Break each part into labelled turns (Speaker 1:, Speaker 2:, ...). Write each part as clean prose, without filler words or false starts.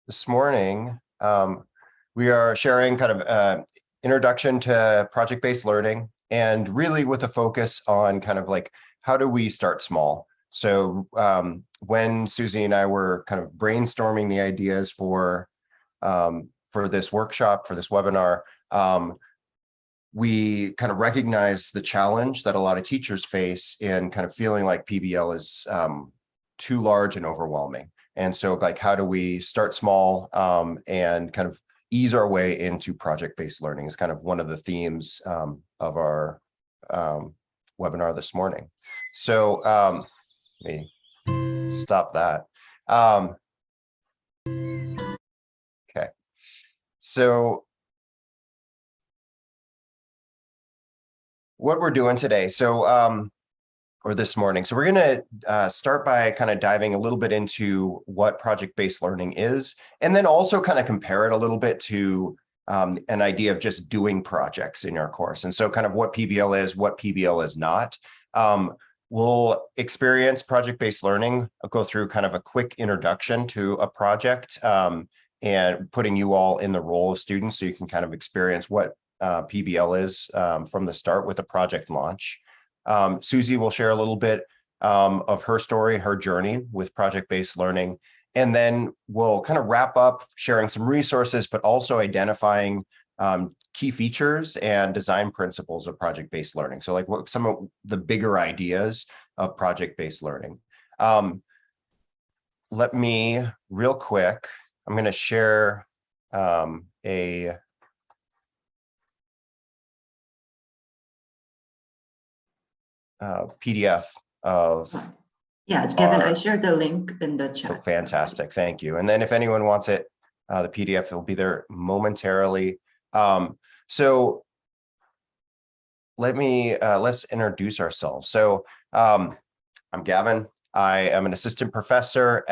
Speaker 1: This morning, we are sharing kind of introduction to project-based learning, and really with a focus on kind of like, how do we start small? So when Susie and I were kind of brainstorming the ideas for this workshop, for this webinar, we kind of recognized the challenge that a lot of teachers face in kind of feeling like PBL is too large and overwhelming. And so like, how do we start small and kind of ease our way into project-based learning is kind of one of the themes of our webinar this morning. So let me stop that. Okay, so what we're doing today, or this morning. So we're going to start by kind of diving a little bit into what project-based learning is, and then also kind of compare it a little bit to an idea of just doing projects in our course. And so kind of what PBL is, what PBL is not. We'll experience project-based learning. I'll go through kind of a quick introduction to a project and putting you all in the role of students so you can kind of experience what PBL is from the start with a project launch. Susie will share a little bit of her story, her journey with project-based learning, and then we'll kind of wrap up sharing some resources, but also identifying key features and design principles of project-based learning. So like what some of the bigger ideas of project-based learning. Let me real quick, I'm going to share a PDF of.
Speaker 2: Yeah, Kevin, I shared the link in the chat.
Speaker 1: Oh, fantastic, thank you. And then if anyone wants it, the PDF will be there momentarily. So let's introduce ourselves. So I'm Gavin. I am an assistant professor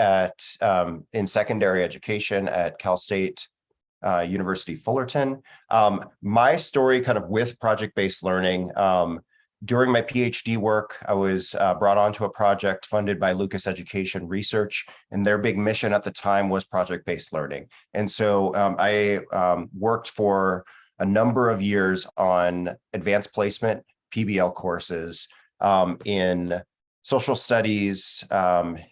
Speaker 1: in secondary education at Cal State University Fullerton. My story kind of with project-based learning, during my PhD work, I was brought onto a project funded by Lucas Education Research, and their big mission at the time was project-based learning. And so I worked for a number of years on advanced placement PBL courses in social studies, and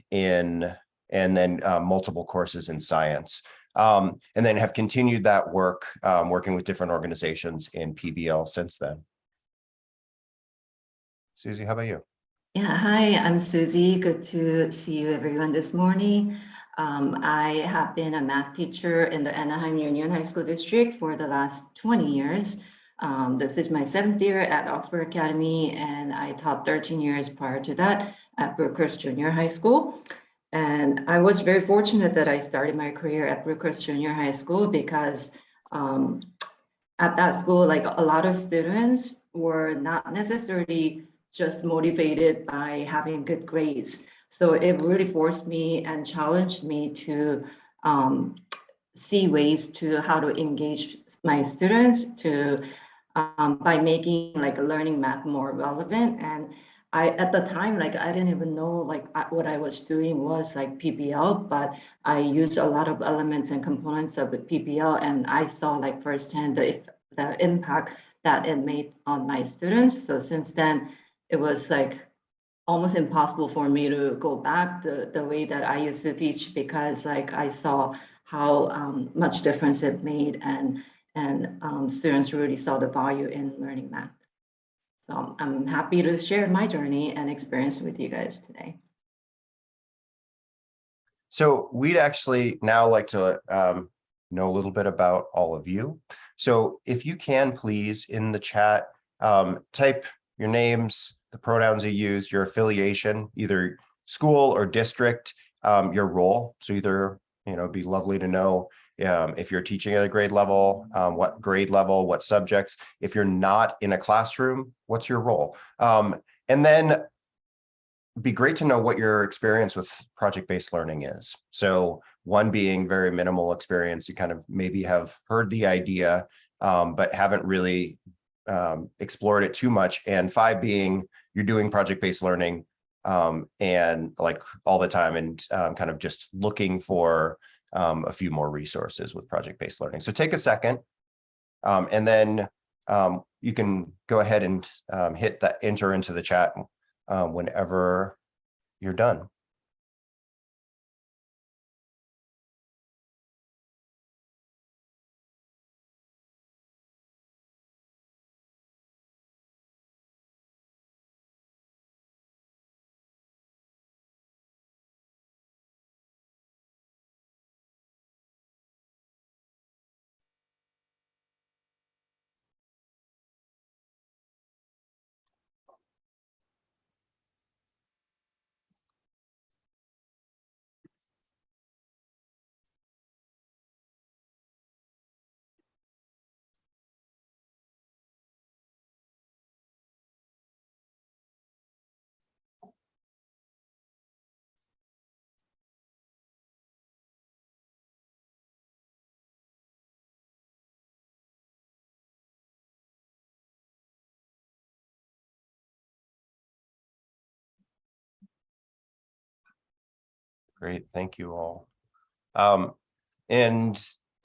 Speaker 1: then multiple courses in science. And then have continued that work working with different organizations in PBL since then. Susie, how about you?
Speaker 2: Yeah, hi, I'm Susie. Good to see you everyone this morning. I have been a math teacher in the Anaheim Union High School District for the last 20 years. This is my 7th year at Oxford Academy, and I taught 13 years prior to that at Brookhurst Junior High School. And I was very fortunate that I started my career at Brookhurst Junior High School because at that school, like a lot of students were not necessarily just motivated by having good grades. So it really forced me and challenged me to see ways to how to engage my students by making like learning math more relevant. And at the time, like I didn't even know like what I was doing was like PBL, but I used a lot of elements and components of the PBL, and I saw like firsthand the impact that it made on my students. So since then, it was like almost impossible for me to go back the way that I used to teach, because like I saw how much difference it made, and students really saw the value in learning math. So I'm happy to share my journey and experience with you guys today.
Speaker 1: So we'd actually now like to know a little bit about all of you. So if you can, please, in the chat, type your names, the pronouns you use, your affiliation, either school or district, your role. So either, it'd be lovely to know if you're teaching at a grade level, what grade level, what subjects. If you're not in a classroom, what's your role? And then it'd be great to know what your experience with project-based learning is. So one being very minimal experience, you kind of maybe have heard the idea, but haven't really explored it too much, and 5 being you're doing project-based learning and like all the time, and kind of just looking for a few more resources with project-based learning. So take a second, and then you can go ahead and hit that enter into the chat whenever you're done. Great, thank you all. And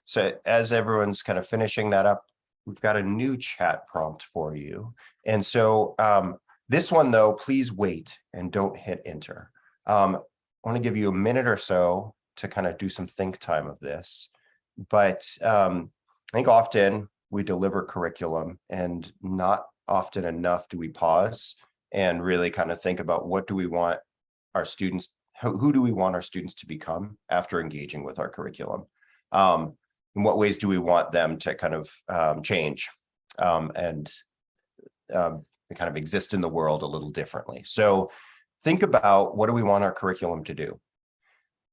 Speaker 1: so as everyone's kind of finishing that up, we've got a new chat prompt for you. And so this one, though, please wait and don't hit enter. I want to give you a minute or so to kind of do some think time of this. But I think often we deliver curriculum, and not often enough do we pause and really kind of think about what do we want our students, who do we want our students to become after engaging with our curriculum? In what ways do we want them to kind of change and kind of exist in the world a little differently? So think about, what do we want our curriculum to do?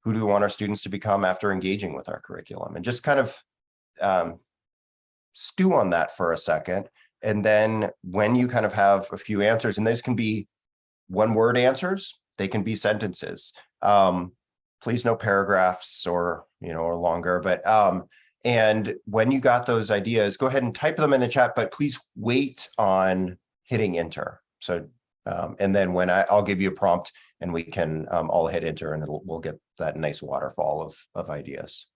Speaker 1: Who do we want our students to become after engaging with our curriculum? And just kind of stew on that for a second. And then when you kind of have a few answers, and those can be one-word answers, they can be sentences. Please no paragraphs or longer. But and when you got those ideas, go ahead and type them in the chat. But please wait on hitting enter. So and then when I'll give you a prompt, and we can all hit enter, and we'll get that nice waterfall of ideas.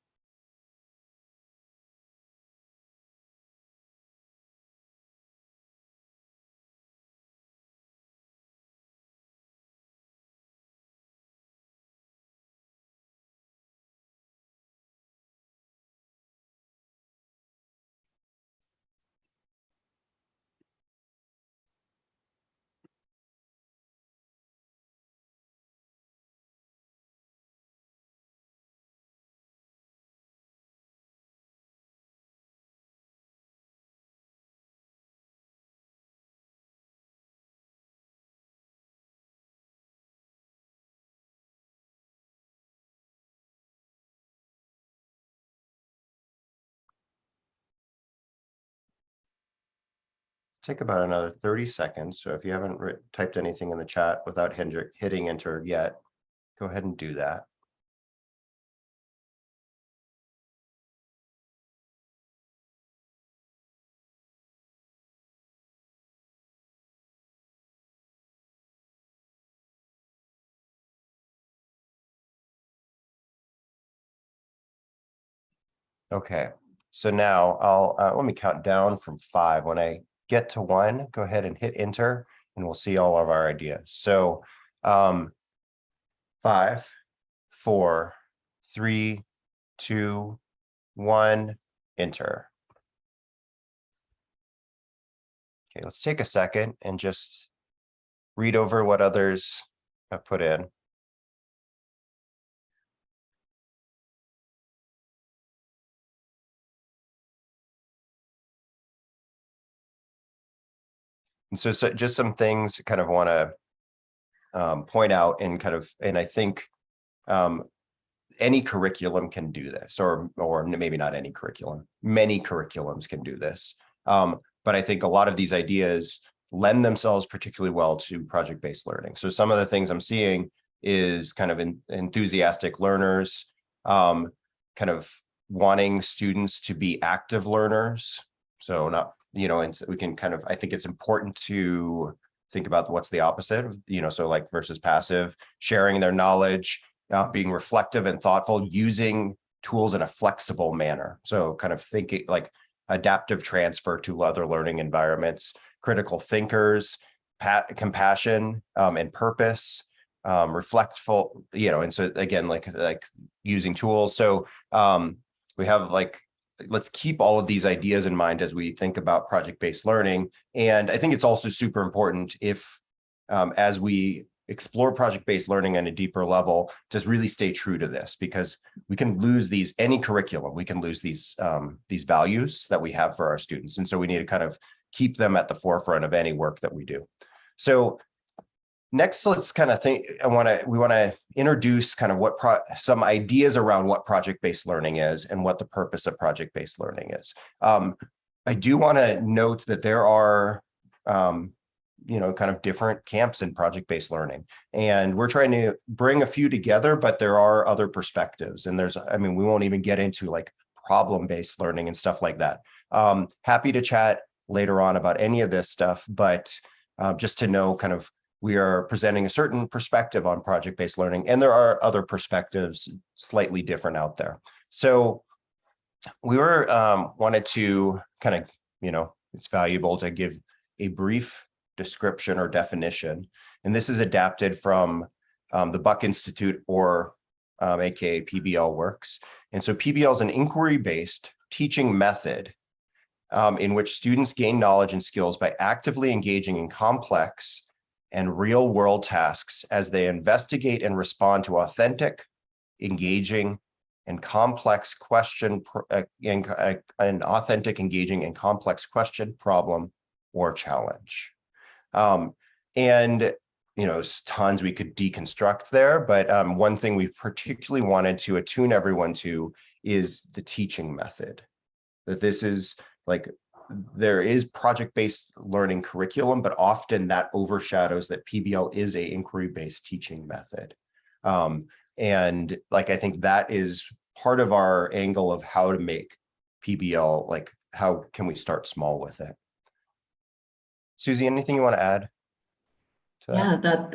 Speaker 1: Take about another 30 seconds. So if you haven't typed anything in the chat without hitting enter yet, go ahead and do that. Okay, so now I'll let me count down from 5. When I get to 1, go ahead and hit enter, and we'll see all of our ideas. So 5, 4, 3, 2, 1, enter. Okay, let's take a second and just read over what others have put in. And so just some things kind of want to point out, and I think any curriculum can do this, or maybe not any curriculum. Many curriculums can do this. But I think a lot of these ideas lend themselves particularly well to project-based learning. So some of the things I'm seeing is kind of enthusiastic learners, kind of wanting students to be active learners. So not, and so we can kind of, I think it's important to think about what's the opposite of, so like versus passive, sharing their knowledge, being reflective and thoughtful, using tools in a flexible manner. So kind of thinking like adaptive transfer to other learning environments, critical thinkers, compassion, and purpose, reflectful, and so again, like using tools. So we have like, let's keep all of these ideas in mind as we think about project-based learning. And I think it's also super important if, as we explore project-based learning on a deeper level, to really stay true to this, because we can lose any curriculum, we can lose these values that we have for our students. And so we need to kind of keep them at the forefront of any work that we do. So next, let's kind of think, we want to introduce kind of some ideas around what project-based learning is and what the purpose of project-based learning is. I do want to note that there are, kind of different camps in project-based learning, and we're trying to bring a few together, but there are other perspectives. And we won't even get into like problem-based learning and stuff like that. Happy to chat later on about any of this stuff, but just to know kind of, we are presenting a certain perspective on project-based learning, and there are other perspectives slightly different out there. So we wanted to kind of, it's valuable to give a brief description or definition. And this is adapted from the Buck Institute, or AKA PBL works. And so PBL is an inquiry-based teaching method in which students gain knowledge and skills by actively engaging in complex and real-world tasks as they investigate and respond to authentic, engaging, and complex question, an authentic, engaging, and complex question, problem, or challenge. And there's tons we could deconstruct there, but one thing we particularly wanted to attune everyone to is the teaching method. That this is like, there is project-based learning curriculum, but often that overshadows that PBL is a inquiry-based teaching method. And like, I think that is part of our angle of how to make PBL, like, how can we start small with it? Susie, anything you want to add to that?
Speaker 2: Yeah,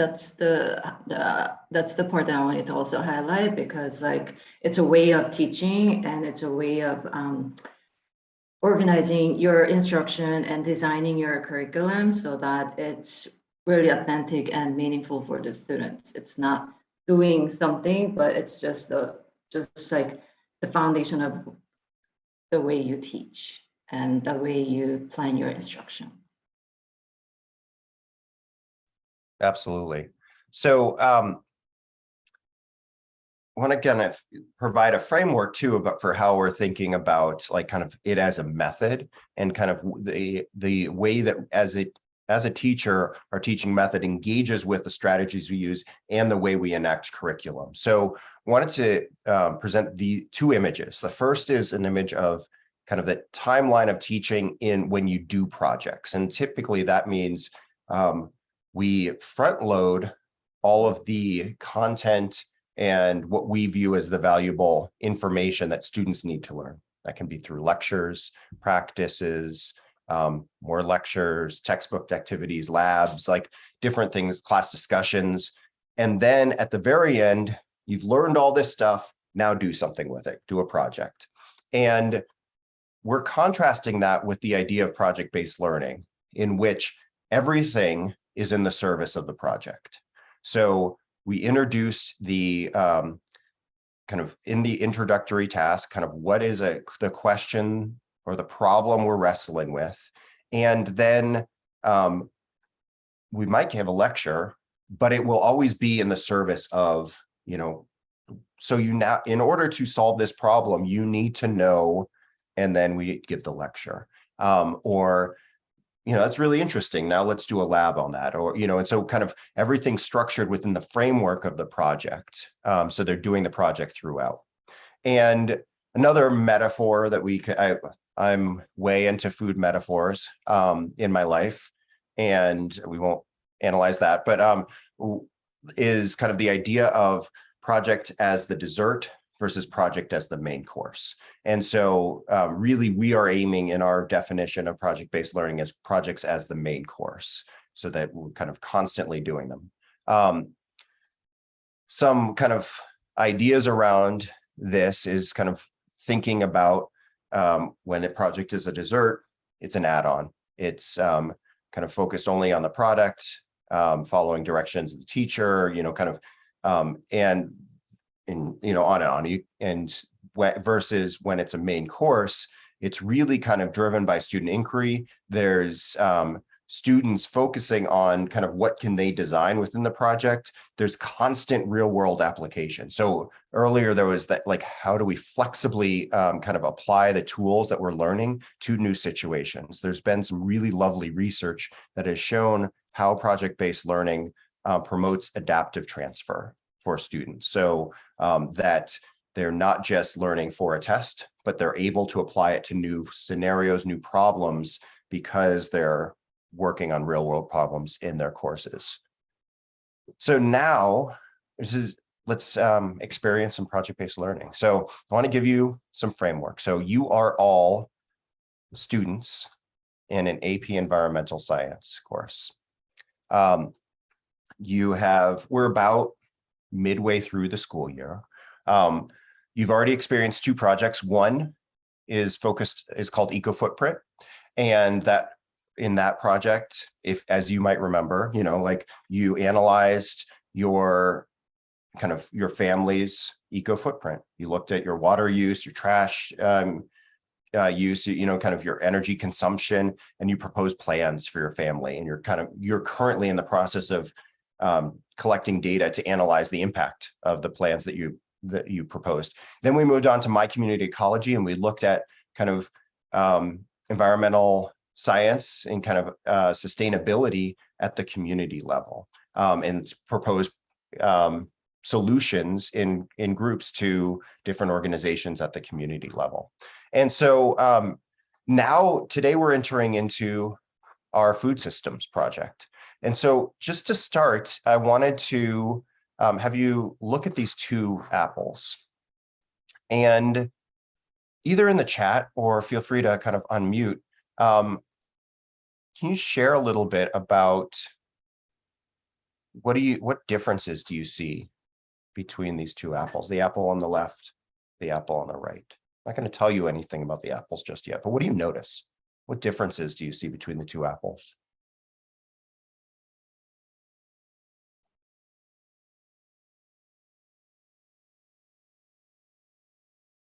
Speaker 2: that's the part that I wanted to also highlight, because like, it's a way of teaching, and it's a way of organizing your instruction and designing your curriculum so that it's really authentic and meaningful for the students. It's not doing something, but it's just like the foundation of the way you teach and the way you plan your instruction.
Speaker 1: Absolutely. So I want to kind of provide a framework too, about for how we're thinking about like kind of it as a method, and kind of the way that as a teacher, our teaching method engages with the strategies we use and the way we enact curriculum. So I wanted to present the two images. The first is an image of kind of the timeline of teaching when you do projects. And typically that means we front load all of the content and what we view as the valuable information that students need to learn. That can be through lectures, practices, more lectures, textbook activities, labs, like different things, class discussions. And then at the very end, you've learned all this stuff, now do something with it, do a project. And we're contrasting that with the idea of project-based learning, in which everything is in the service of the project. So we introduced the kind of in the introductory task, kind of what is the question or the problem we're wrestling with. And then we might have a lecture, but it will always be in the service of, so now in order to solve this problem, you need to know, and then we give the lecture. Or that's really interesting. Now let's do a lab on that. Or, and so kind of everything structured within the framework of the project. So they're doing the project throughout. And another metaphor that I'm way into food metaphors in my life, and we won't analyze that, but is kind of the idea of project as the dessert versus project as the main course. And so really we are aiming in our definition of project-based learning as projects as the main course, so that we're kind of constantly doing them. Some kind of ideas around this is kind of thinking about when a project is a dessert, it's an add-on. It's kind of focused only on the product, following directions of the teacher, kind of, and on and on. And versus when it's a main course, it's really kind of driven by student inquiry. There's students focusing on kind of what can they design within the project. There's constant real world application. So earlier there was that, like, how do we flexibly kind of apply the tools that we're learning to new situations? There's been some really lovely research that has shown how project-based learning promotes adaptive transfer for students. So that they're not just learning for a test, but they're able to apply it to new scenarios, new problems, because they're working on real world problems in their courses. So now let's experience some project-based learning. So I want to give you some framework. So you are all students in an AP environmental science course. We're about midway through the school year. You've already experienced two projects. One is called Eco Footprint. And in that project, as you might remember, like you analyzed your family's eco footprint. You looked at your water use, your trash use, kind of your energy consumption, and you proposed plans for your family. And you're currently in the process of collecting data to analyze the impact of the plans that you proposed. Then we moved on to My Community Ecology, and we looked at kind of environmental science and kind of sustainability at the community level, and proposed solutions in groups to different organizations at the community level. And so now today we're entering into our food systems project. And so just to start, I wanted to have you look at these two apples, and either in the chat or feel free to kind of unmute. Can you share a little bit about what differences do you see between these two apples, the apple on the left, the apple on the right? I'm not going to tell you anything about the apples just yet, but what do you notice? What differences do you see between the two apples?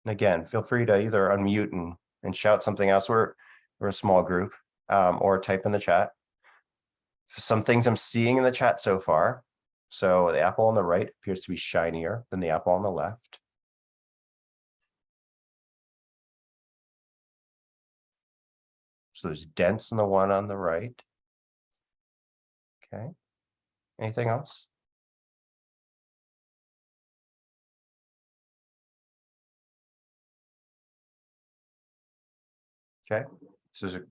Speaker 1: And again, feel free to either unmute and shout something else. We're a small group, or type in the chat. Some things I'm seeing in the chat so far. So the apple on the right appears to be shinier than the apple on the left. So there's dents in the one on the right. Okay. Anything else? Okay. So there's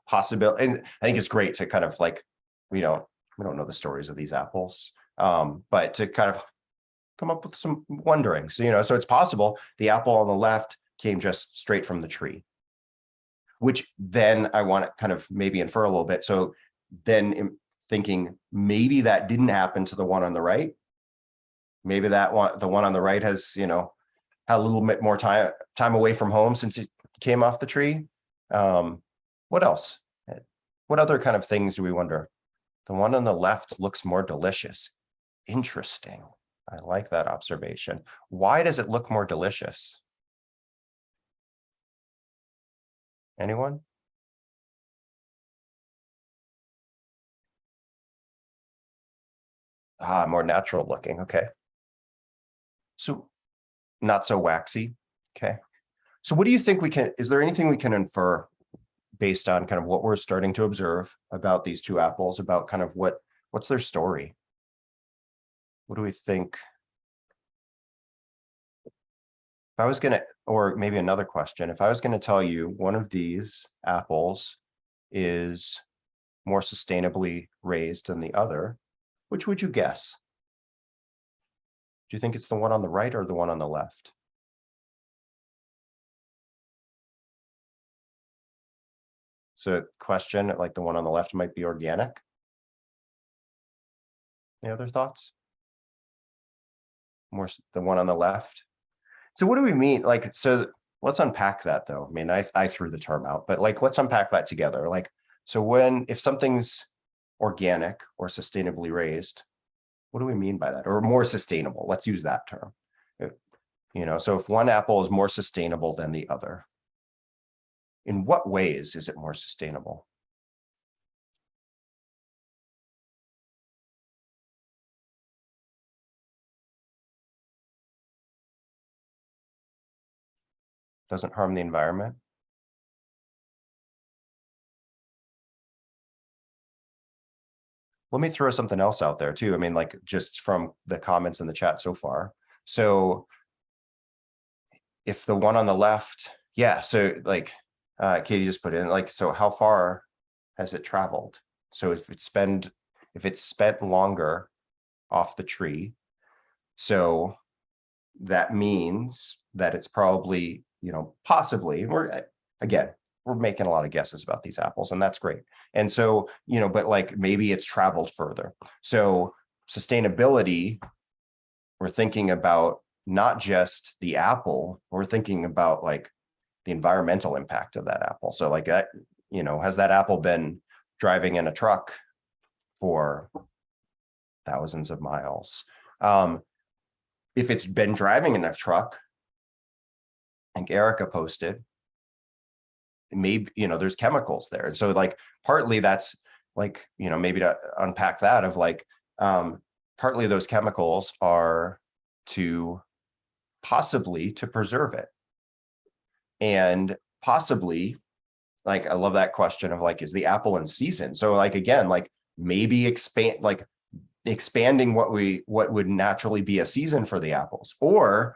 Speaker 1: possibility, and I think it's great to kind of like, we don't know the stories of these apples, but to kind of come up with some wondering. So, so it's possible the apple on the left came just straight from the tree, which then I want to kind of maybe infer a little bit. So then thinking maybe that didn't happen to the one on the right. Maybe the one on the right has, had a little bit more time away from home since it came off the tree. What else? What other kind of things do we wonder? The one on the left looks more delicious. Interesting. I like that observation. Why does it look more delicious? Anyone? More natural looking. Okay. So not so waxy. Okay. So what do you think is there anything we can infer based on kind of what we're starting to observe about these two apples, about kind of what's their story? What do we think? If I was going to, or maybe another question, if I was going to tell you one of these apples is more sustainably raised than the other, which would you guess? Do you think it's the one on the right or the one on the left? So question, like the one on the left might be organic. Any other thoughts? More the one on the left. So what do we mean? Like, so let's unpack that though. I mean, I threw the term out, but like, let's unpack that together. Like, so if something's organic or sustainably raised, what do we mean by that? Or more sustainable? Let's use that term. So if one apple is more sustainable than the other, in what ways is it more sustainable? Doesn't harm the environment? Let me throw something else out there too. I mean, like just from the comments in the chat so far. So if the one on the left, yeah, so like Katie just put in, like, so how far has it traveled? So if it's spent longer off the tree, so that means that it's probably, possibly, we're making a lot of guesses about these apples, and that's great. And so, but like maybe it's traveled further. So sustainability, we're thinking about not just the apple, we're thinking about like the environmental impact of that apple. So like that, has that apple been driving in a truck for thousands of miles? If it's been driving in a truck, I think Erica posted, maybe, there's chemicals there. And so like partly that's like, maybe to unpack that of like, partly those chemicals are possibly to preserve it. And possibly, like, I love that question of like, is the apple in season? So like, again, like maybe expanding what would naturally be a season for the apples, or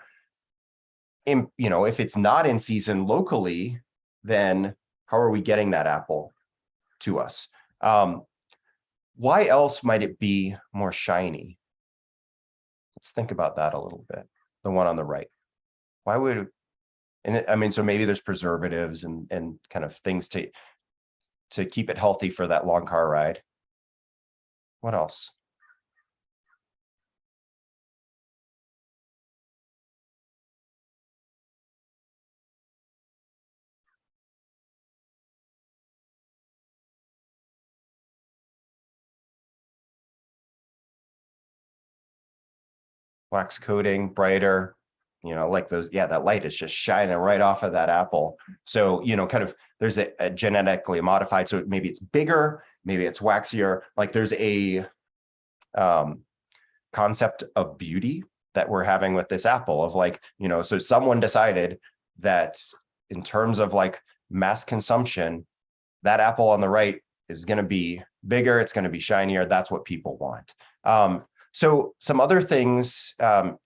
Speaker 1: if it's not in season locally, then how are we getting that apple to us? Why else might it be more shiny? Let's think about that a little bit. The one on the right. Why would, so maybe there's preservatives and kind of things to keep it healthy for that long car ride. What else? Wax coating, brighter, like those, yeah, that light is just shining right off of that apple. So, kind of there's a genetically modified, so maybe it's bigger, maybe it's waxier, like there's a concept of beauty that we're having with this apple of like, so someone decided that in terms of like mass consumption, that apple on the right is going to be bigger, it's going to be shinier, that's what people want. So some other things, and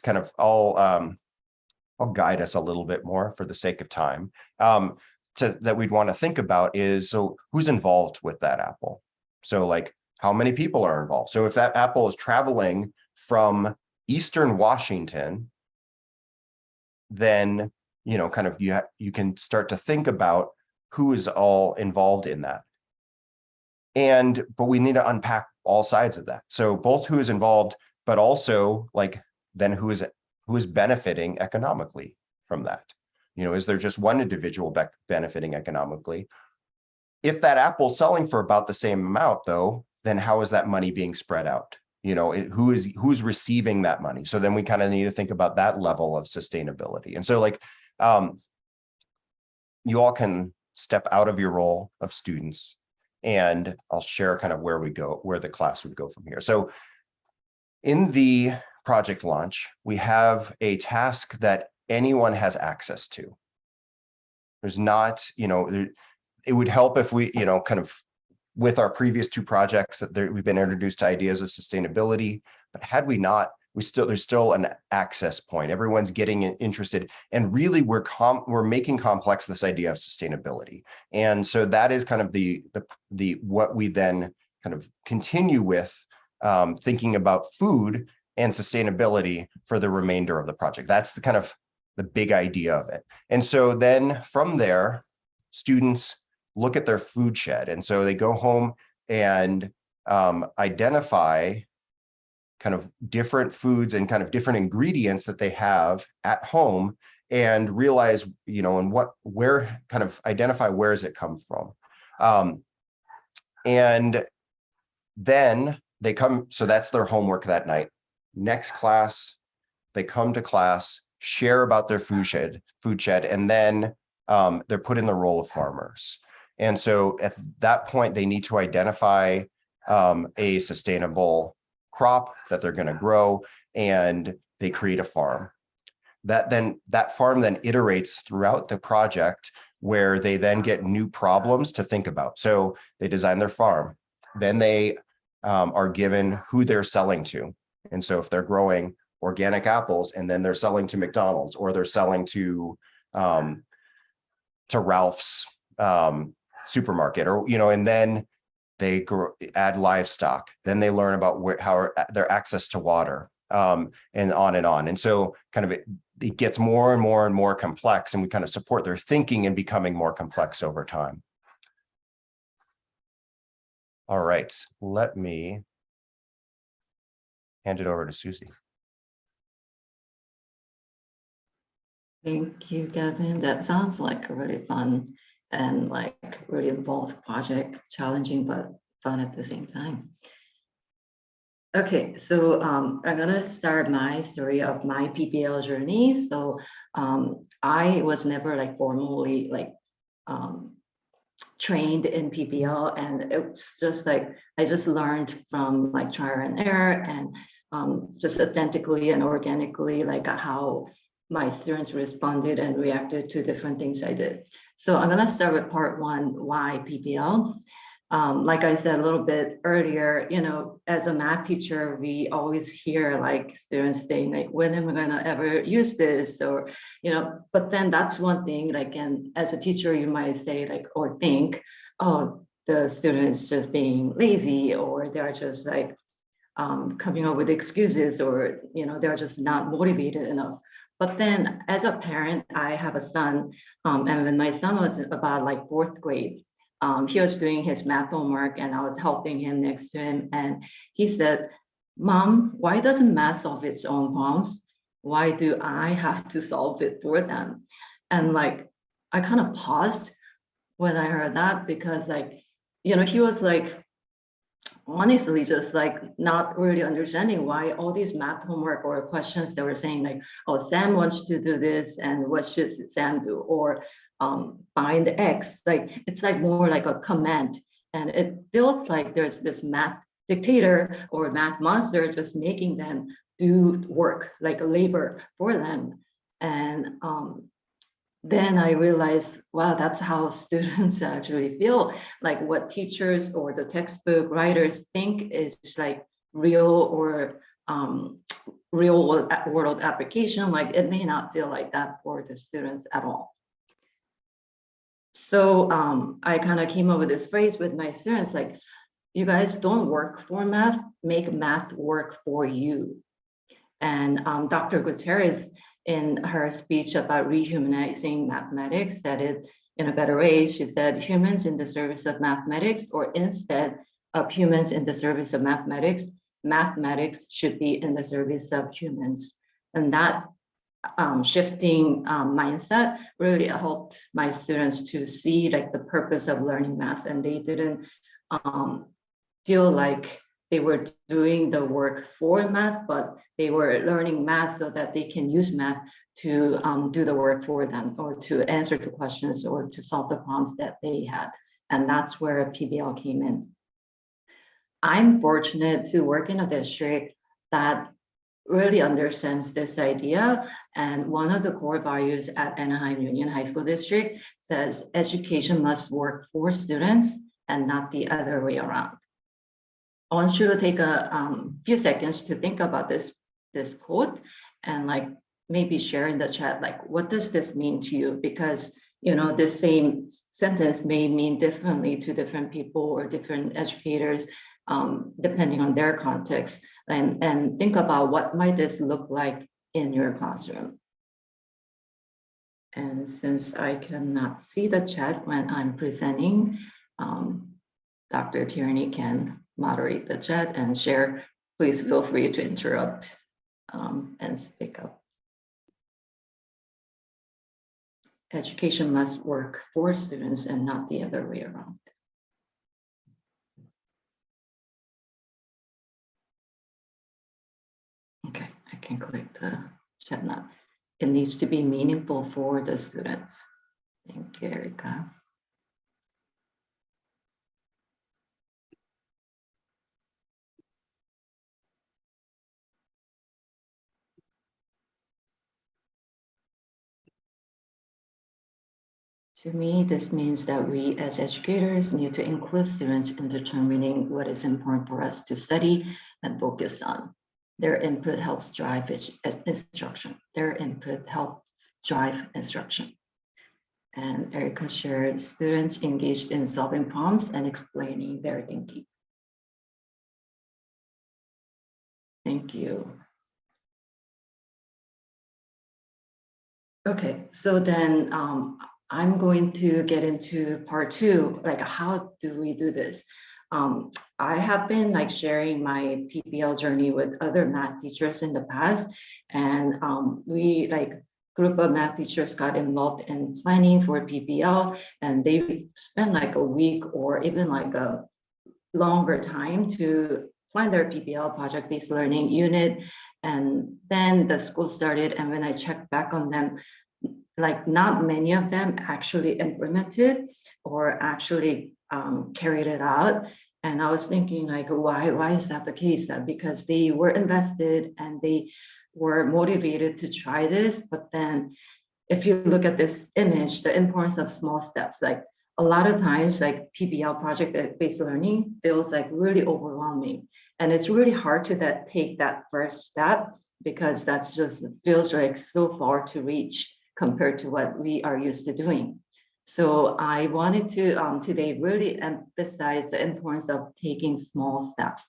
Speaker 1: kind of I'll guide us a little bit more for the sake of time, that we'd want to think about is, so who's involved with that apple? So like how many people are involved? So if that apple is traveling from Eastern Washington, then, kind of you can start to think about who is all involved in that. But we need to unpack all sides of that. So both who is involved, but also like then who is benefiting economically from that? Is there just one individual benefiting economically? If that apple's selling for about the same amount though, then how is that money being spread out? Who's receiving that money? So then we kind of need to think about that level of sustainability. And so like, you all can step out of your role of students, and I'll share kind of where the class would go from here. So in the project launch, we have a task that anyone has access to. There's not, it would help if we, kind of with our previous two projects we've been introduced to ideas of sustainability, but had we not, there's still an access point. Everyone's getting interested, and really we're making complex this idea of sustainability. And so that is kind of the what we then kind of continue with, thinking about food and sustainability for the remainder of the project. That's the kind of the big idea of it. And so then from there, students look at their food shed. And so they go home and identify kind of different foods and kind of different ingredients that they have at home and realize, and where kind of identify where does it come from. And then they come, so that's their homework that night. Next class, they come to class, share about their food shed, and then they're put in the role of farmers. And so at that point, they need to identify a sustainable crop that they're going to grow, and they create a farm. That farm then iterates throughout the project, where they then get new problems to think about. So they design their farm, then they are given who they're selling to. And so if they're growing organic apples and then they're selling to McDonald's, or they're selling to Ralph's supermarket, or and then they add livestock, then they learn about how their access to water, and on and on. And so kind of it gets more and more and more complex, and we kind of support their thinking and becoming more complex over time. All right, let me hand it over to Susie.
Speaker 2: Thank you, Gavin. That sounds like a really fun and like really involved project, challenging but fun at the same time. Okay, so I'm gonna start my story of my PBL journey. So I was never like formally like trained in PBL, and it's just like I just learned from like trial and error, and just authentically and organically, like how my students responded and reacted to different things I did. So I'm gonna start with part one, why PBL. Like I said a little bit earlier, as a math teacher, we always hear like students saying like, when am I gonna ever use this? Or, but then that's one thing, like, and as a teacher, you might say like, or think, oh, the student is just being lazy, or they're just like coming up with excuses, or, they're just not motivated enough. But then as a parent, I have a son, and when my son was about like 4th grade, he was doing his math homework and I was helping him next to him. And he said, Mom, why doesn't math solve its own problems? Why do I have to solve it for them? And like, I kind of paused when I heard that, because like, he was like, honestly, just like not really understanding why all these math homework or questions that were saying like, oh, Sam wants to do this, and what should Sam do? Or find X, like it's like more like a command, and it feels like there's this math dictator or math monster just making them do work, like labor for them. And then I realized, wow, that's how students actually feel. Like what teachers or the textbook writers think is like real or real world application, like it may not feel like that for the students at all. So I kind of came up with this phrase with my students, like, you guys don't work for math, make math work for you. And Dr. Gutierrez, in her speech about rehumanizing mathematics, said it in a better way. She said, humans in the service of mathematics, or instead of humans in the service of mathematics, mathematics should be in the service of humans. And that shifting mindset really helped my students to see like the purpose of learning math, and they didn't feel like they were doing the work for math, but they were learning math so that they can use math to do the work for them, or to answer the questions, or to solve the problems that they had. And that's where PBL came in. I'm fortunate to work in a district that really understands this idea. And one of the core values at Anaheim Union High School District says education must work for students and not the other way around. I want you to take a few seconds to think about this quote, and like maybe share in the chat, like, what does this mean to you? Because this same sentence may mean differently to different people or different educators, depending on their context. And think about what might this look like in your classroom. And since I cannot see the chat when I'm presenting, Dr. Tierney can moderate the chat and share please feel free to interrupt and speak up. Education must work for students and not the other way around. Okay, I can click the chat now. It needs to be meaningful for the students. Thank you, Erica. To me, this means that we as educators need to include students in determining what is important for us to study and focus on. Their input helps drive instruction. Their input helps drive instruction. And Erica shared students engaged in solving problems and explaining their thinking. Thank you. Okay, so then I'm going to get into part two, like how do we do this? I have been like sharing my PBL journey with other math teachers in the past, and we like group of math teachers got involved in planning for PBL, and they spent like a week or even like a longer time to plan their PBL, project-based learning unit. And then the school started, and when I checked back on them, like not many of them actually implemented or actually carried it out. And I was thinking like, why is that the case? That because they were invested and they were motivated to try this, but then if you look at this image, the importance of small steps, like a lot of times like PBL, project-based learning, feels like really overwhelming. And it's really hard to take that first step because that's just feels like so far to reach compared to what we are used to doing. So I wanted to today really emphasize the importance of taking small steps.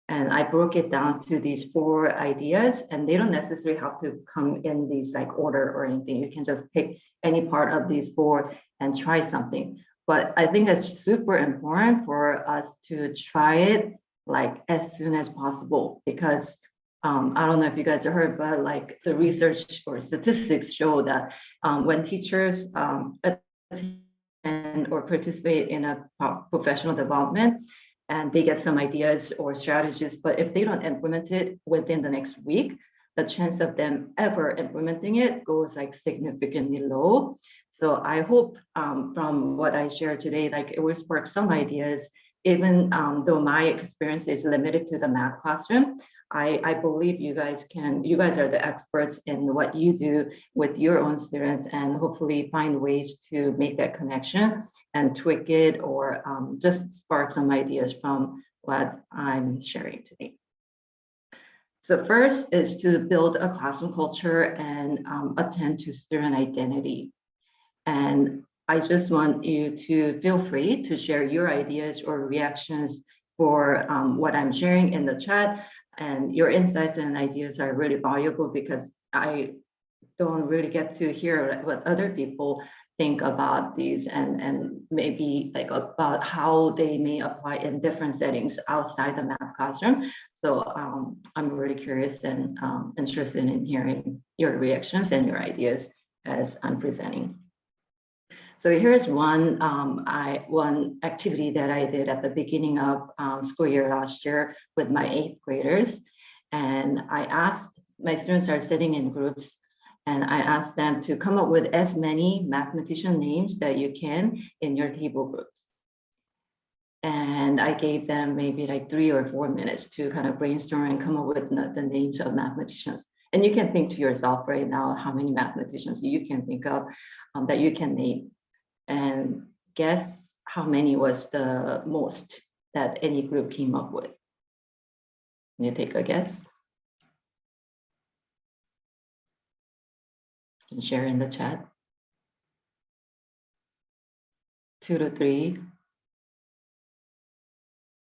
Speaker 2: And I broke it down to these 4 ideas, and they don't necessarily have to come in these like order or anything. You can just pick any part of these 4 and try something. But I think it's super important for us to try it like as soon as possible, because I don't know if you guys have heard, but like the research or statistics show that when teachers attend or participate in a professional development, and they get some ideas or strategies, but if they don't implement it within the next week, the chance of them ever implementing it goes like significantly low. So I hope from what I shared today, like it will spark some ideas, even though my experience is limited to the math classroom. I believe you guys are the experts in what you do with your own students, and hopefully find ways to make that connection and tweak it, or just spark some ideas from what I'm sharing today. So first is to build a classroom culture and attend to student identity. And I just want you to feel free to share your ideas or reactions for what I'm sharing in the chat. And your insights and ideas are really valuable because I don't really get to hear what other people think about these, and maybe like about how they may apply in different settings outside the math classroom. So I'm really curious and interested in hearing your reactions and your ideas as I'm presenting. So here's one activity that I did at the beginning of school year last year with my 8th graders. And I asked, my students are sitting in groups, and I asked them to come up with as many mathematician names that you can in your table groups. And I gave them maybe like 3 or 4 minutes to kind of brainstorm and come up with the names of mathematicians. And you can think to yourself right now how many mathematicians you can think of that you can name. And guess how many was the most that any group came up with? Can you take a guess? Can you share in the chat? 2 to 3,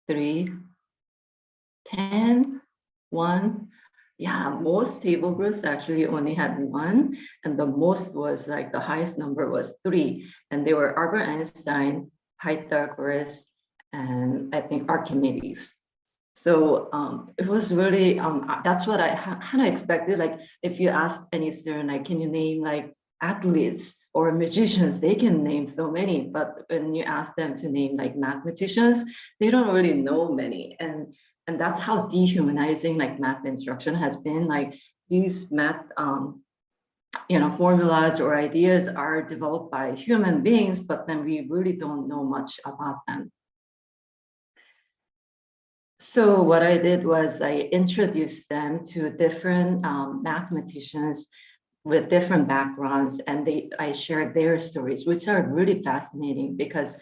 Speaker 2: 3, 10, 1. Yeah, most table groups actually only had 1, and the most was like the highest number was 3, and they were Albert Einstein, Pythagoras, and I think Archimedes. So it was really, that's what I kind of expected. Like if you ask any student, like, can you name like athletes or magicians, they can name so many. But when you ask them to name like mathematicians, they don't really know many. And that's how dehumanizing like math instruction has been. Like these math, formulas or ideas are developed by human beings, but then we really don't know much about them. So what I did was I introduced them to different mathematicians with different backgrounds, and I shared their stories, which are really fascinating because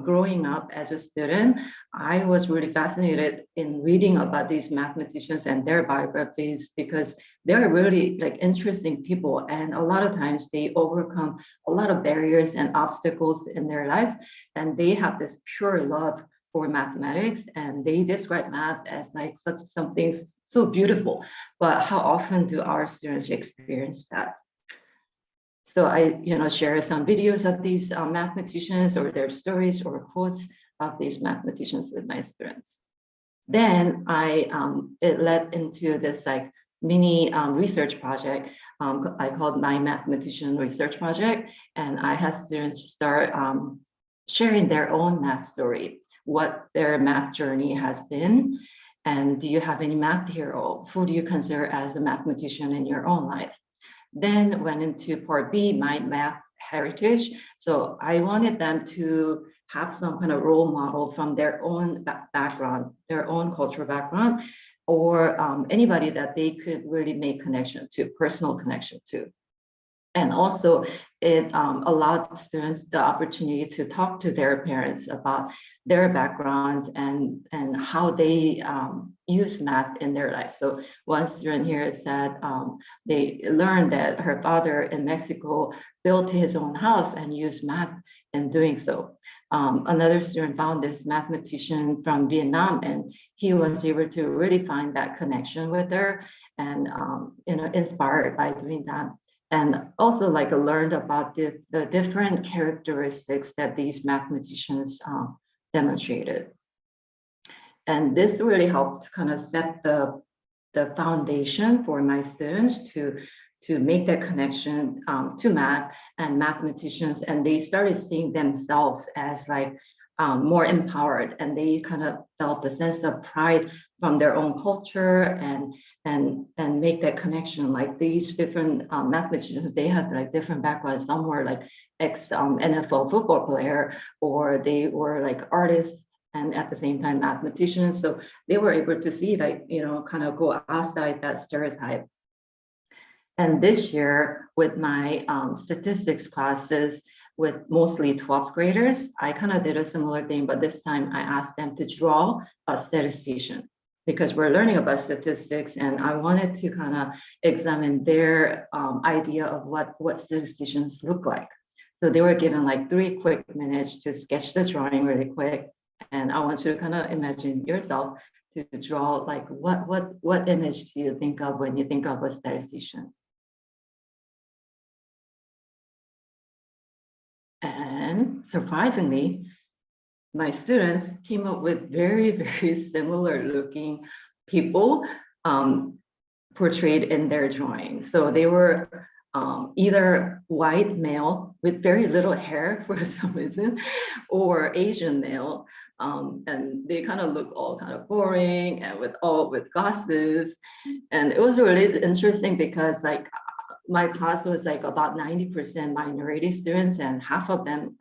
Speaker 2: growing up as a student, I was really fascinated in reading about these mathematicians and their biographies because they're really like interesting people, and a lot of times they overcome a lot of barriers and obstacles in their lives, and they have this pure love for mathematics, and they describe math as like such something so beautiful. But how often do our students experience that? So I, share some videos of these mathematicians or their stories or quotes of these mathematicians with my students. Then it led into this like mini research project I called my mathematician research project, and I had students start sharing their own math story, what their math journey has been, and do you have any math hero? Who do you consider as a mathematician in your own life? Then went into part B, my math heritage. So I wanted them to have some kind of role model from their own background, their own cultural background, or anybody that they could really make connection to, personal connection to. And also it allowed students the opportunity to talk to their parents about their backgrounds and how they use math in their life. So one student here said they learned that her father in Mexico built his own house and used math in doing so. Another student found this mathematician from Vietnam, and he was able to really find that connection with her and inspired by doing that. And also like learned about the different characteristics that these mathematicians demonstrated. And this really helped kind of set the foundation for my students to make that connection to math and mathematicians. And they started seeing themselves as like more empowered, and they kind of felt a sense of pride from their own culture and make that connection. Like these different mathematicians, they had like different backgrounds. Some were like ex NFL football player, or they were like artists and at the same time mathematicians. So they were able to see like, kind of go outside that stereotype. And this year with my statistics classes, with mostly 12th graders, I kind of did a similar thing, but this time I asked them to draw a statistician because we're learning about statistics, and I wanted to kind of examine their idea of what statisticians look like. So they were given like 3 quick minutes to sketch the drawing really quick. And I want you to kind of imagine yourself to draw like what image do you think of when you think of a statistician? And surprisingly, my students came up with very, very similar looking people portrayed in their drawing. So they were either white male with very little hair for some reason, or Asian male. And they kind of look all kind of boring and with glasses. And it was really interesting because like my class was like about 90% minority students, and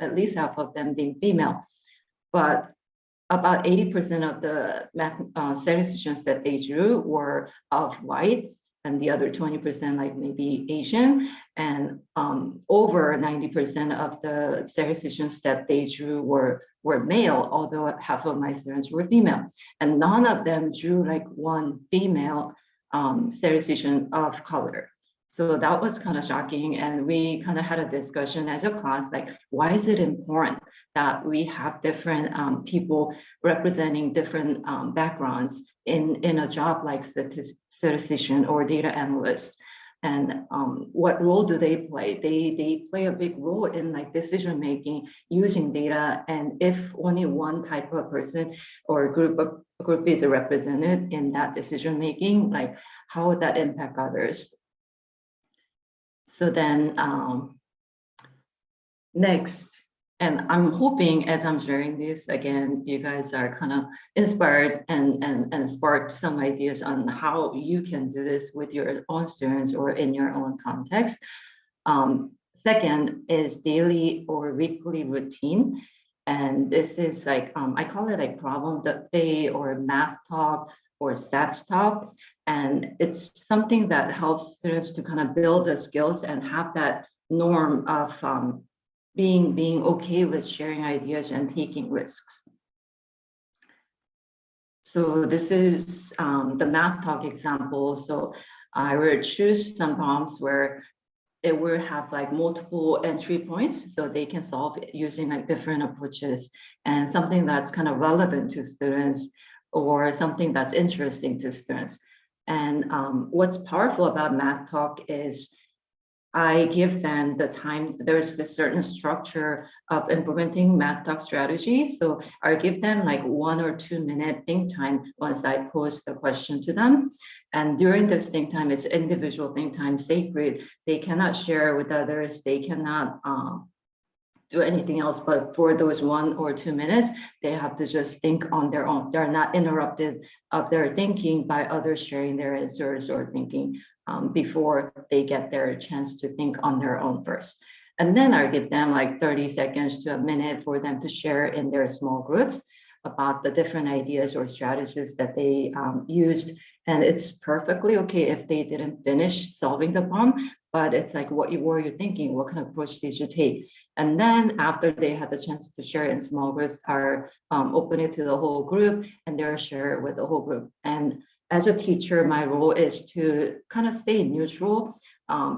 Speaker 2: at least half of them being female. But about 80% of the statisticians that they drew were of white, and the other 20% like maybe Asian, and over 90% of the statisticians that they drew were male, although half of my students were female. And none of them drew like one female statistician of color. So that was kind of shocking. And we kind of had a discussion as a class, like, why is it important that we have different people representing different backgrounds in a job like statistician or data analyst? and what role do they play? They play a big role in like decision making using data. And if only one type of person or group is represented in that decision making, like how would that impact others? So then next, and I'm hoping as I'm sharing this again, you guys are kind of inspired and sparked some ideas on how you can do this with your own students or in your own context. Second is daily or weekly routine. And this is like, I call it like problem day or math talk or stats talk. And it's something that helps students to kind of build the skills and have that norm of being okay with sharing ideas and taking risks. So this is the math talk example. So I will choose some prompts where it will have like multiple entry points so they can solve it using like different approaches and something that's kind of relevant to students or something that's interesting to students. And what's powerful about math talk is I give them the time. There's this certain structure of implementing math talk strategy. So I give them like 1 or 2 minute think time once I pose the question to them. And during this think time, it's individual think time, sacred. They cannot share with others. They cannot do anything else. But for those 1 or 2 minutes, they have to just think on their own. They're not interrupted of their thinking by others sharing their answers or thinking before they get their chance to think on their own first. And then I give them like 30 seconds to a minute for them to share in their small groups about the different ideas or strategies that they used. And it's perfectly okay if they didn't finish solving the problem, but it's like, what were you thinking? What kind of approach did you take? And then after they had the chance to share in small groups, are open it to the whole group and they're share with the whole group. And as a teacher, my role is to kind of stay neutral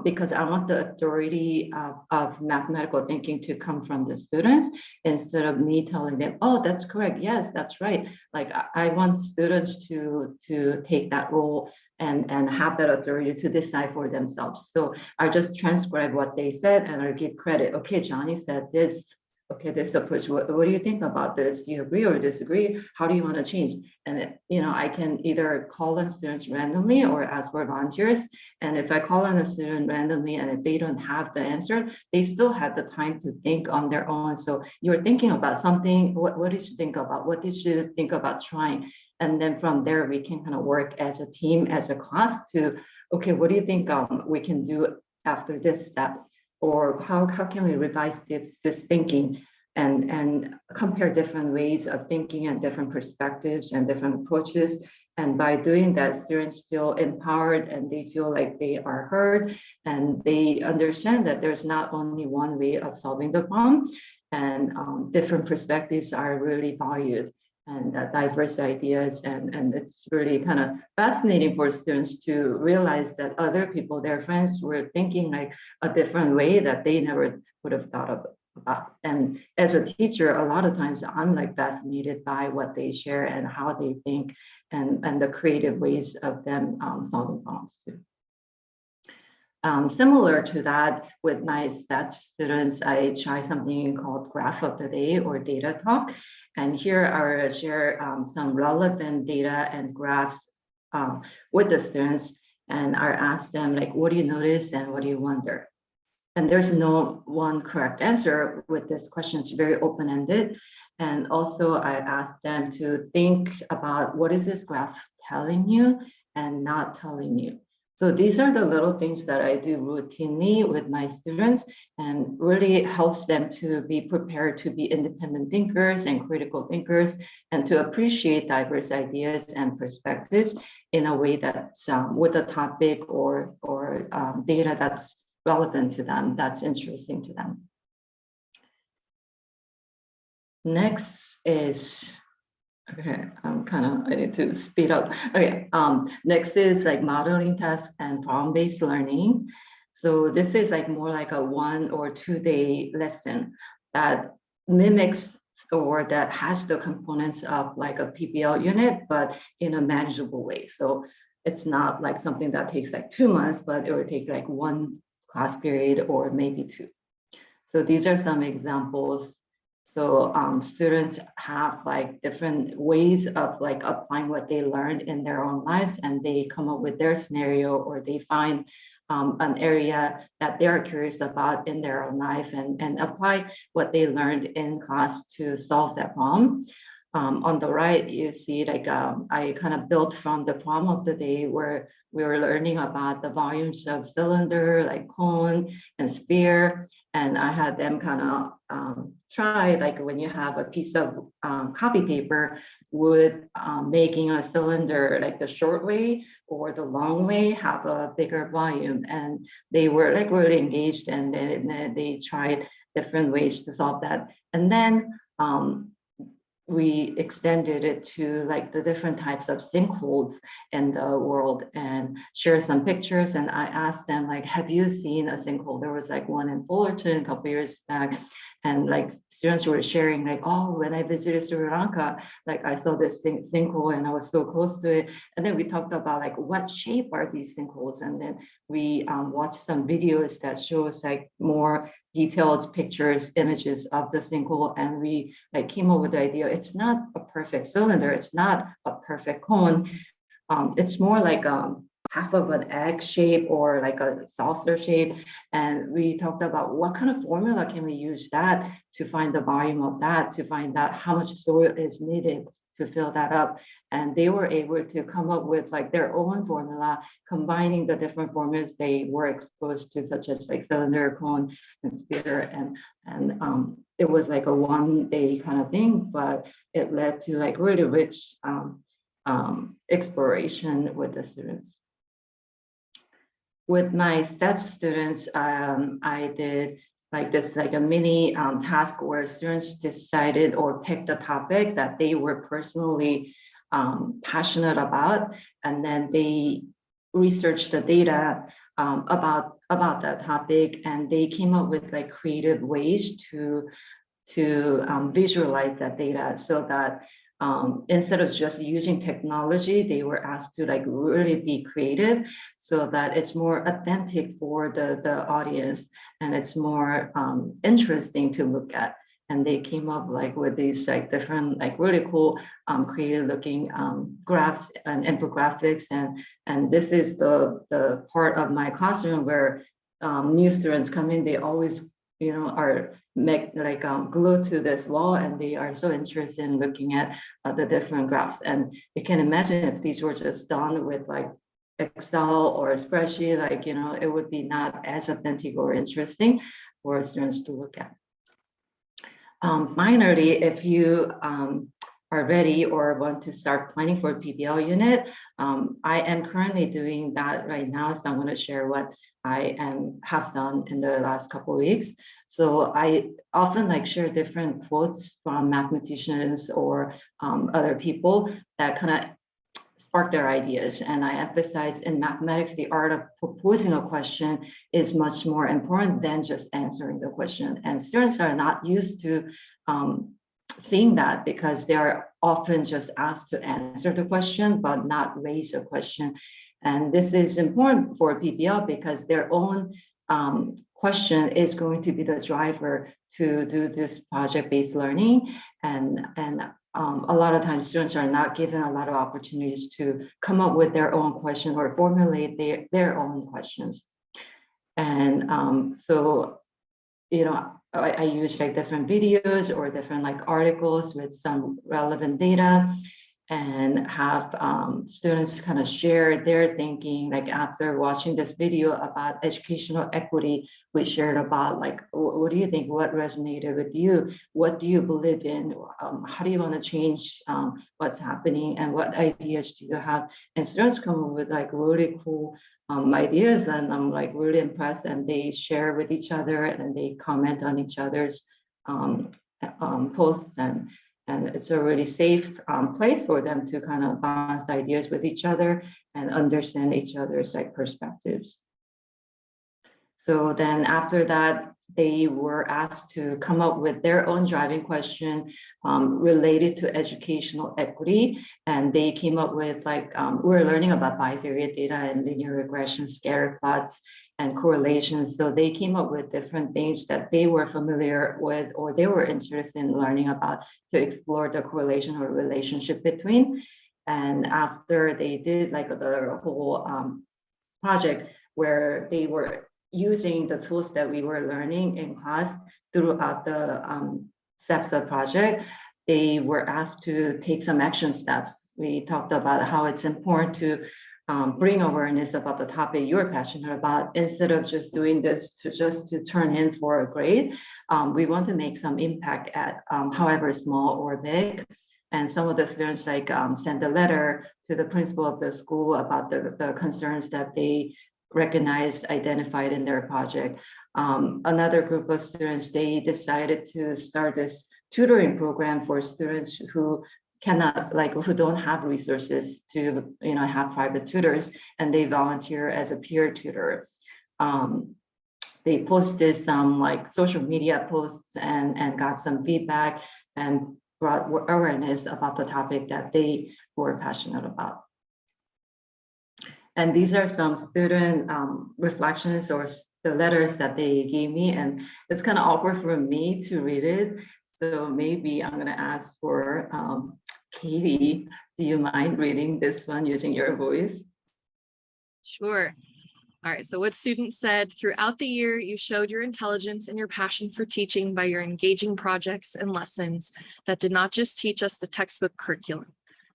Speaker 2: because I want the authority of mathematical thinking to come from the students instead of me telling them, oh, that's correct. Yes, that's right. Like I want students to take that role and have that authority to decide for themselves. So I just transcribe what they said and I give credit. Okay, Johnny said this. Okay, this approach, what do you think about this? Do you agree or disagree? How do you want to change? And, you know, I can either call on students randomly or ask for volunteers. And if I call on a student randomly and if they don't have the answer, they still have the time to think on their own. So you're thinking about something, what did you think about? What did you think about trying? And then from there, we can kind of work as a team, as a class to, okay, what do you think we can do after this step? Or how can we revise this thinking and compare different ways of thinking and different perspectives and different approaches. And by doing that, students feel empowered and they feel like they are heard and they understand that there's not only one way of solving the problem and different perspectives are really valued and diverse ideas. And it's really kind of fascinating for students to realize that other people, their friends, were thinking like a different way that they never would have thought about. And as a teacher, a lot of times I'm like fascinated by what they share and how they think and the creative ways of them solving problems too. Similar to that, with my stats students, I try something called Graph of the Day or Data Talk. And here I will share some relevant data and graphs with the students. And I ask them, like, what do you notice and what do you wonder? And there's no one correct answer with this question. It's very open-ended. And also I ask them to think about what is this graph telling you and not telling you. So these are the little things that I do routinely with my students and really helps them to be prepared to be independent thinkers and critical thinkers and to appreciate diverse ideas and perspectives in a way that's with a topic or data that's relevant to them, that's interesting to them. Next is, okay, I need to speed up. Okay, next is like modeling tasks and problem-based learning. So this is like more like a 1 or 2 day lesson that mimics or that has the components of like a PBL unit, but in a manageable way. So it's not like something that takes like 2 months, but it would take like one class period or maybe two. So these are some examples. So students have like different ways of like applying what they learned in their own lives, and they come up with their scenario, or they find an area that they're curious about in their own life, and apply what they learned in class to solve that problem. On the right, you see like I kind of built from the problem of the day, where we were learning about the volumes of cylinder, like cone and sphere. And I had them kind of try, like when you have a piece of copy paper, would making a cylinder like the short way or the long way have a bigger volume? And they were like really engaged, and then they tried different ways to solve that. And then we extended it to like the different types of sinkholes in the world, and share some pictures. And I asked them, like, have you seen a sinkhole? There was like one in Fullerton a couple years back, and like students were sharing like, oh, when I visited Sri Lanka, like I saw this sinkhole and I was so close to it. And then we talked about like, what shape are these sinkholes? And then we watched some videos that shows like more detailed pictures, images of the sinkhole, and we like came up with the idea. It's not a perfect cylinder, it's not a perfect cone. It's more like half of an egg shape or like a saucer shape. And we talked about what kind of formula can we use that to find the volume of that, to find out how much soil is needed to fill that up. And they were able to come up with like their own formula, combining the different formulas they were exposed to, such as like cylinder, cone, and sphere. And it was like a 1 day kind of thing, but it led to like really rich exploration with the students. With my stats students, I did like this, like a mini task where students decided or picked a topic that they were personally passionate about, and then they researched the data about that topic, and they came up with like creative ways to visualize that data, so that instead of just using technology, they were asked to like really be creative, so that it's more authentic for the audience, and it's more interesting to look at. And they came up like with these like different, like really cool, creative looking graphs and infographics. And this is the part of my classroom where new students come in. They always, are glued to this wall, and they are so interested in looking at the different graphs. And you can imagine if these were just done with like Excel or a spreadsheet, like, it would be not as authentic or interesting for students to look at. Finally, if you are ready or want to start planning for a PBL unit, I am currently doing that right now. So I'm going to share what I have done in the last couple of weeks. So I often like share different quotes from mathematicians or other people that kind of spark their ideas. And I emphasize, in mathematics, the art of proposing a question is much more important than just answering the question. And students are not used to seeing that, because they are often just asked to answer the question, but not raise a question. And this is important for PBL because their own question is going to be the driver to do this project-based learning. And a lot of times students are not given a lot of opportunities to come up with their own question or formulate their own questions. And so, I use like different videos or different like articles with some relevant data, and have students kind of share their thinking. Like after watching this video about educational equity, we shared about like, what do you think? What resonated with you? What do you believe in? How do you want to change what's happening? And what ideas do you have? And students come up with like really cool ideas, and I'm like really impressed. And they share with each other, and they comment on each other's posts, and it's a really safe place for them to kind of bounce ideas with each other and understand each other's like perspectives. So then after that, they were asked to come up with their own driving question related to educational equity. And they came up with like, we're learning about bivariate data and linear regression, scatter plots, and correlations. So they came up with different things that they were familiar with or they were interested in learning about to explore the correlation or relationship between. And after they did like the whole project where they were using the tools that we were learning in class throughout the steps of project, they were asked to take some action steps. We talked about how it's important to bring awareness about the topic you're passionate about instead of just doing this to turn in for a grade. We want to make some impact at however small or big. And some of the students like sent a letter to the principal of the school about the concerns that they recognized, identified in their project. Another group of students, they decided to start this tutoring program for students who cannot, like, who don't have resources to, have private tutors, and they volunteer as a peer tutor. They posted some like social media posts and got some feedback and brought awareness about the topic that they were passionate about. And these are some student reflections or the letters that they gave me, and it's kind of awkward for me to read it. So maybe I'm gonna ask for Katie, do you mind reading this one using your voice?
Speaker 3: Sure. All right, so what students said: throughout the year, you showed your intelligence and your passion for teaching by your engaging projects and lessons that did not just teach us the textbook curriculum.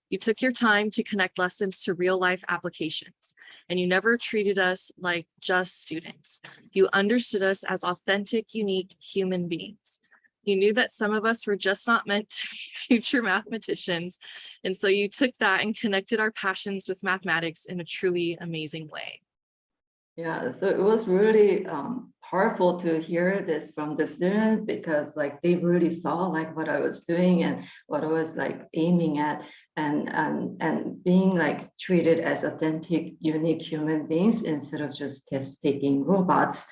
Speaker 3: You took your time to connect lessons to real life applications, and you never treated us like just students. You understood us as authentic, unique human beings. You knew that some of us were just not meant to be future mathematicians, and so you took that and connected our passions with mathematics in a truly amazing way.
Speaker 2: Yeah, so it was really powerful to hear this from the students because like they really saw like what I was doing and what I was like aiming at and being like treated as authentic, unique human beings instead of just test-taking robots.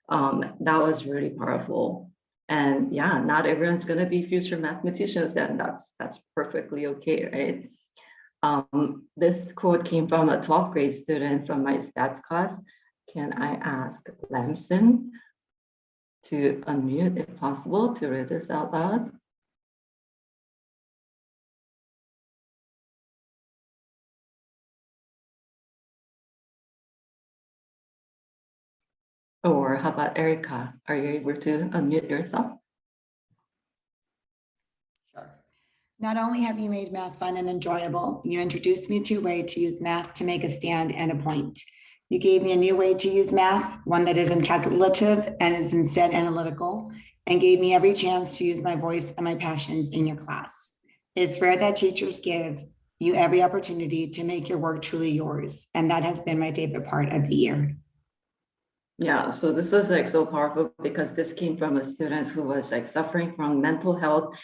Speaker 2: That was really powerful. And yeah, not everyone's gonna be future mathematicians, and that's perfectly okay, right? This quote came from a 12th grade student from my stats class. Can I ask Lamson to unmute if possible to read this out loud? Or how about Erica? Are you able to unmute yourself?
Speaker 4: Sure. Not only have you made math fun and enjoyable, you introduced me to a way to use math to make a stand and a point. You gave me a new way to use math, one that isn't calculative and is instead analytical, and gave me every chance to use my voice and my passions in your class. It's rare that teachers give you every opportunity to make your work truly yours, and that has been my favorite part of the year.
Speaker 2: Yeah, so this was like so powerful because this came from a student who was like suffering from mental health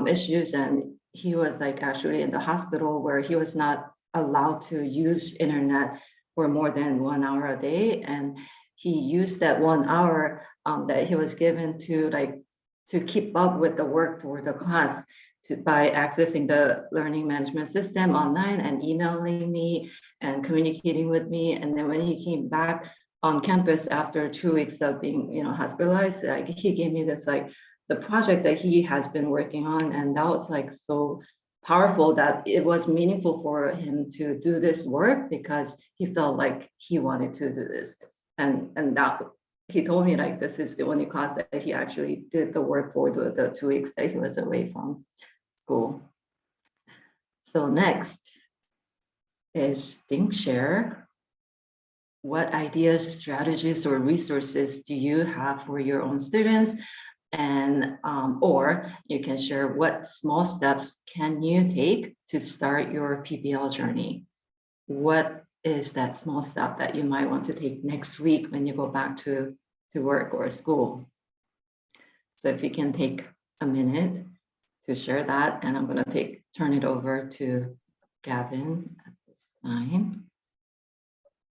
Speaker 2: issues, and he was like actually in the hospital where he was not allowed to use internet for more than 1 hour a day, and he used that 1 hour that he was given to keep up with the work for the class by accessing the learning management system online and emailing me and communicating with me. And then when he came back on campus after 2 weeks of being, hospitalized, like he gave me this like the project that he has been working on, and that was like so powerful that it was meaningful for him to do this work because he felt like he wanted to do this, and that he told me like this is the only class that he actually did the work for the 2 weeks that he was away from school. So next is ThinkShare. What ideas, strategies, or resources do you have for your own students? And or you can share what small steps can you take to start your PBL journey? What is that small step that you might want to take next week when you go back to work or school? So if you can take a minute to share that, and I'm going to turn it over to Gavin at this time.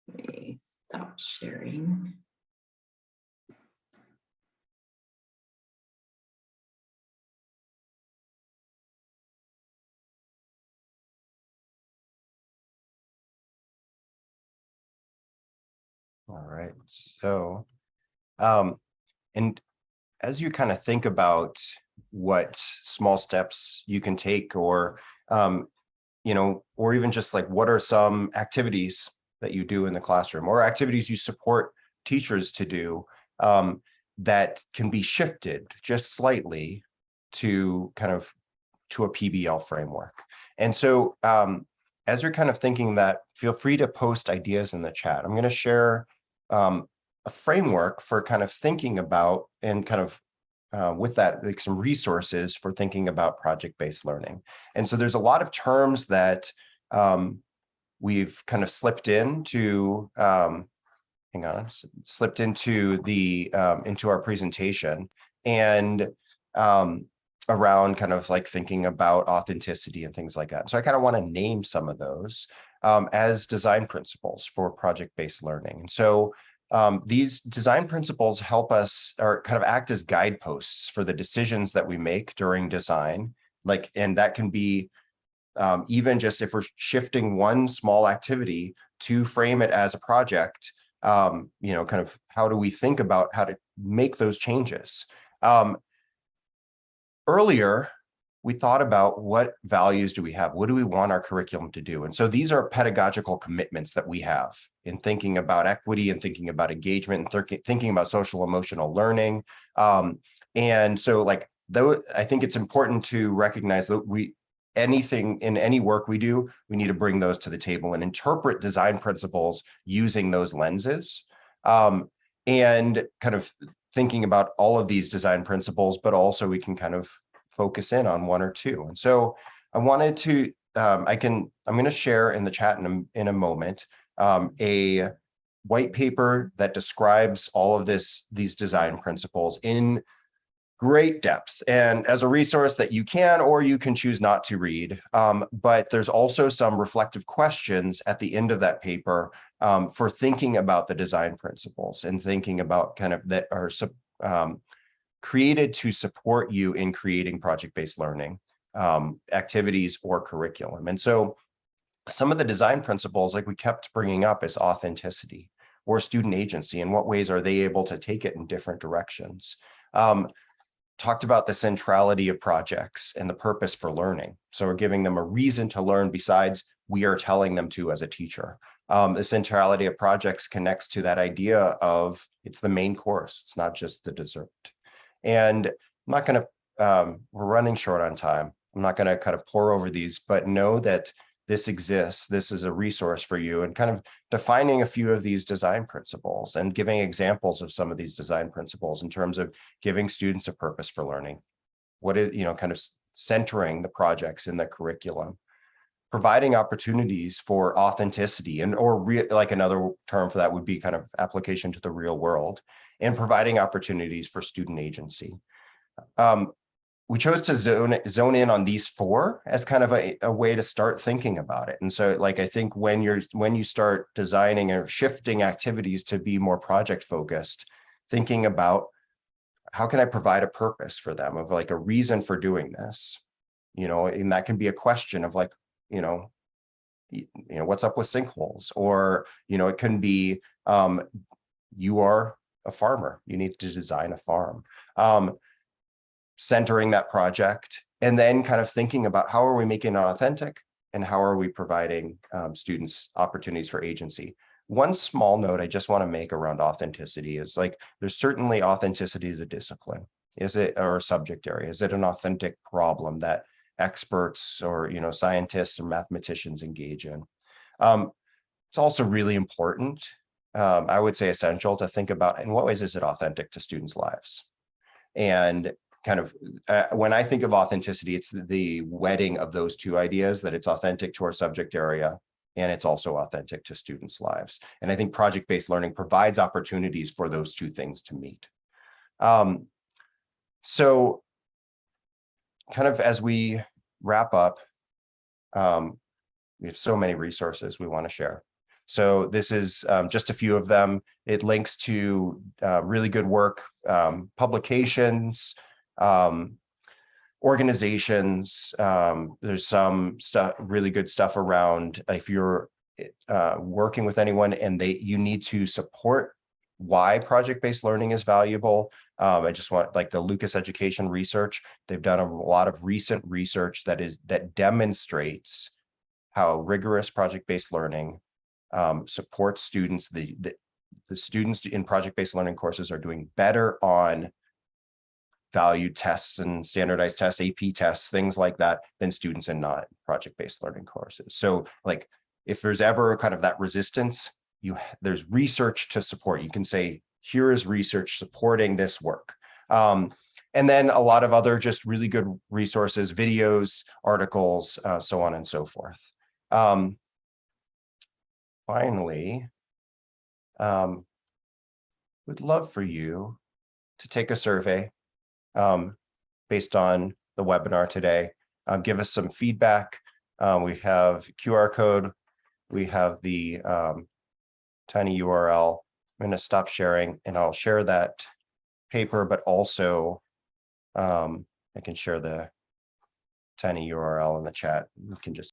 Speaker 2: Let me stop sharing.
Speaker 1: All right. So, and as you kind of think about what small steps you can take, or, or even just like what are some activities that you do in the classroom, or activities you support teachers to do, that can be shifted just slightly to a PBL framework. And so, as you're kind of thinking that, feel free to post ideas in the chat. I'm going to share a framework for kind of thinking about, and kind of with that, like some resources for thinking about project-based learning. And so there's a lot of terms that we've kind of slipped into, slipped into the into our presentation, and around kind of like thinking about authenticity and things like that. So I kind of want to name some of those as design principles for project-based learning. And so these design principles help us, or kind of act as guideposts for the decisions that we make during design. And that can be even just if we're shifting one small activity to frame it as a project, kind of how do we think about how to make those changes? Earlier, we thought about what values do we have? What do we want our curriculum to do? And so these are pedagogical commitments that we have in thinking about equity, and thinking about engagement, and thinking about social emotional learning. And so like, though, I think it's important to recognize that anything in any work we do, we need to bring those to the table and interpret design principles using those lenses, and kind of thinking about all of these design principles, but also we can kind of focus in on one or two. And so I wanted to, I'm going to share in the chat in a moment, a white paper that describes all of these design principles in great depth, and as a resource that you can, or you can choose not to read. But there's also some reflective questions at the end of that paper for thinking about the design principles, and thinking about kind of that are created to support you in creating project-based learning activities or curriculum. And so some of the design principles, like we kept bringing up, is authenticity or student agency. In what ways are they able to take it in different directions? Talked about the centrality of projects and the purpose for learning. So we're giving them a reason to learn besides we are telling them to as a teacher. The centrality of projects connects to that idea of it's the main course. It's not just the dessert. And I'm not going to, we're running short on time. I'm not going to kind of pour over these, but know that this exists. This is a resource for you, and kind of defining a few of these design principles and giving examples of some of these design principles in terms of giving students a purpose for learning. What is, kind of centering the projects in the curriculum, providing opportunities for authenticity, and like another term for that would be kind of application to the real world, and providing opportunities for student agency. We chose to zone in on these four as kind of a way to start thinking about it. And so like, I think when you start designing or shifting activities to be more project focused, thinking about how can I provide a purpose for them, of like a reason for doing this, and that can be a question of like, what's up with sinkholes, or, it can be, you are a farmer, you need to design a farm. Centering that project, and then kind of thinking about how are we making it authentic, and how are we providing students opportunities for agency. One small note I just want to make around authenticity is like, there's certainly authenticity to discipline. Is it, or subject area? Is it an authentic problem that experts or, scientists or mathematicians engage in? It's also really important, I would say essential, to think about in what ways is it authentic to students' lives. And kind of when I think of authenticity, it's the wedding of those two ideas, that it's authentic to our subject area and it's also authentic to students' lives. And I think project-based learning provides opportunities for those two things to meet. So kind of as we wrap up, we have so many resources we want to share. So this is just a few of them. It links to really good work, publications, organizations. There's some stuff, really good stuff around if you're working with anyone, and you need to support why project-based learning is valuable. I just want, like the Lucas Education Research, they've done a lot of recent research that demonstrates how rigorous project-based learning supports students. The students in project-based learning courses are doing better on valued tests and standardized tests, AP tests, things like that, than students in not project-based learning courses. So like, if there's ever kind of that resistance, there's research to support. You can say, here is research supporting this work. And then a lot of other just really good resources, videos, articles, so on and so forth. Finally, would love for you to take a survey based on the webinar today. Give us some feedback. We have QR code. We have the tiny URL. I'm going to stop sharing and I'll share that paper, but also I can share the tiny URL in the chat. You can just